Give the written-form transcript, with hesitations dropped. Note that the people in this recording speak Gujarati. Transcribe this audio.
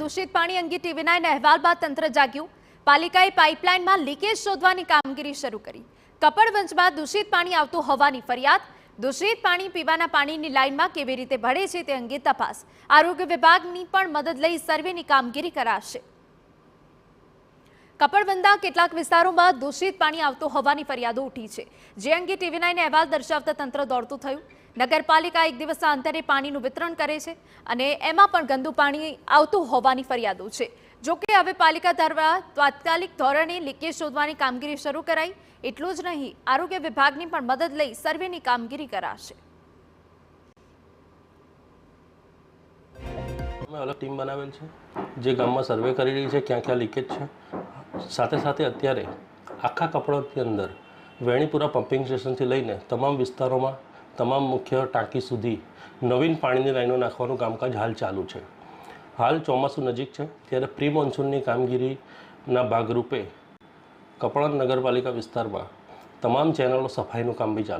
દૂષિત પાણી અંગે ટીવી9 અહેવાલ બાદ તંત્ર જાગ્યું. પાલિકાએ પાઇપલાઇનમાં લીકેજ શોધવાની કામગીરી શરૂ કરી. કપડવંજમાં દૂષિત પાણી આવતું હોવાની ફરિયાદ. દૂષિત પાણી પીવાના પાણીની લાઇનમાં કેવી રીતે ભળે છે તે અંગે તપાસ. આરોગ્ય વિભાગની પણ મદદ લઈ સર્વેની કામગીરી કરાશે. કપડવંજના કેટલાક વિસ્તારોમાં દૂષિત પાણી આવતું હોવાની ફરિયાદો ઉઠી છે, જે અંગે ટીવી9 અહેવાલ દર્શાવતા તંત્ર દોડતું થયું. નગરપાલિકા એક દિવસના અંતરે પાણીનું વિતરણ કરે છે અને એમાં પણ ગંદુ પાણી આવતું હોવાની ફરિયાદો છે. જોકે હવે પાલિકા દ્વારા તાત્કાલિક ધોરણે લીકેજ શોધવાની કામગીરી શરૂ કરાઈ. એટલું જ નહીં, આરોગ્ય વિભાગની પણ મદદ લઈ સર્વેની કામગીરી કરાશે. અમે અલગ ટીમ બનાવેલ છે જે ગામમાં સર્વે કરી રહી છે ક્યાં ક્યાં લીકેજ છે. સાથે સાથે અત્યારે આખા કપડવંજની અંદર વેણીપુરા પમ્પિંગ સ્ટેશનથી લઈને તમામ વિસ્તારોમાં તમામ મુખ્ય ટાંકી સુધી નવીન પાણીની લાઈનો નાખવાનું કામકાજ હાલ ચાલુ છે. હાલ ચોમાસું નજીક છે ત્યારે પ્રી મોન્સૂનની કામગીરીના ભાગરૂપે કપડવંજ નગરપાલિકા વિસ્તારમાં તમામ ચેનલો સફાઈનું કામ બી ચાલુ